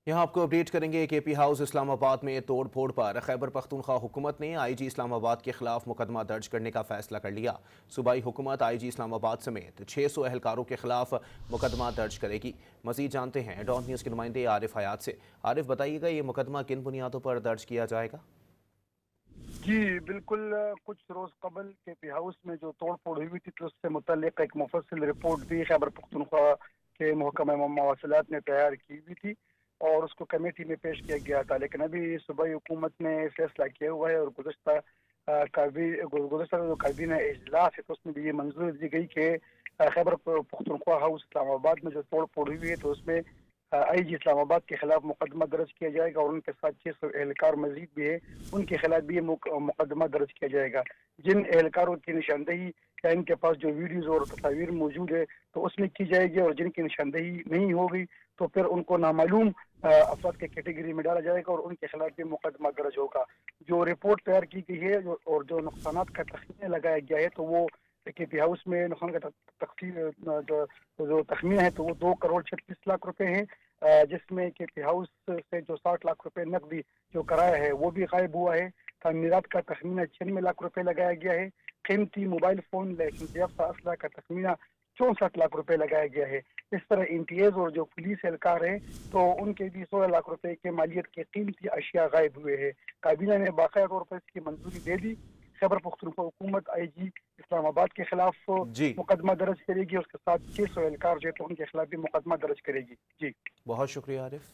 यहाँ आपको अपडेट करेंगे। केपी हाउस इस्लामाबाद में तोड़ फोड़ पर खैबर पख्तूनख्वा हुकूमत ने आईजी इस्लामाबाद के खिलाफ मुकदमा दर्ज करने का फैसला कर लिया। सूबाई हुकूमत आईजी इस्लामाबाद समेत 600 एहलकारों के खिलाफ मुकदमा दर्ज करेगी। मजीद जानते हैं डॉन न्यूज़ के नुमाइंदे आरिफ हयात से। आरिफ, बताइएगा ये मुकदमा किन बुनियादों पर दर्ज किया जाएगा? जी, बिल्कुल। कुछ रोज़ कबल केपी हाउस में जो तोड़-फोड़ हुई थी, तो उससे मुतल्लिक़ एक मुफस्सिल रिपोर्ट भी खैबर पख्तूनख्वा के महकमा मवासिलात ने तैयार की हुई थी और उसको कमेटी में पेश किया गया था। लेकिन अभी सूबाई हुकूमत ने फैसला किया हुआ है और गुज़श्ता जो काबीना इजलास है, तो उसमें भी ये मंजूरी दी गई कि खैबर पख्तूनख्वा हाउस इस्लामाबाद में जो तोड़-फोड़ हुई है, तो उसमें आईजी इस्लामाबाद के खिलाफ मुकदमा दर्ज किया जाएगा और उनके साथ 600 एहलकार मजीद भी है, उनके खिलाफ भी ये मुकदमा दर्ज किया जाएगा। जिन एहलकारों की निशानदेही या इनके पास जो वीडियोज और तस्वीर मौजूद है, तो उसमें की जाएगी और जिनकी निशानदेही नहीं होगी तो फिर उनको नामालूम अफराद के कैटेगरी में डाला जाएगा और उनके खिलाफ भी मुकदमा दर्ज होगा। जो रिपोर्ट तैयार की गई है और जो नुकसानात का तखमीना लगाया गया है, तो वो केपी हाउस में नुकसान का जो तखमीना है, तो वो 2 करोड़ 36 लाख रुपए है, जिसमें केपी हाउस से जो 60 लाख रुपए नकदी जो कराया है वो भी गायब हुआ है। तामीरात का तखमीना 96 लाख रुपए लगाया गया है। कीमती मोबाइल फोन लाइसेंस याफ्ता असला का तखमीना 64 लाख रुपए लगाया गया है। इस तरह इम्तियाज और जो पुलिस एहलकार है, तो उनके भी 16 लाख रुपए के मालियत के कीमती अशिया गायब हुए हैं। काबीना ने बाकायदा तौर पर इसकी मंजूरी दे दी। खैबर पख्तूनख्वा हुकूमत आईजी इस्लामाबाद के खिलाफ जी, मुकदमा दर्ज करेगी, उसके साथ 600 एहलकार जो है तो उनके खिलाफ भी मुकदमा दर्ज करेगी। जी। बहुत शुक्रिया आरिफ।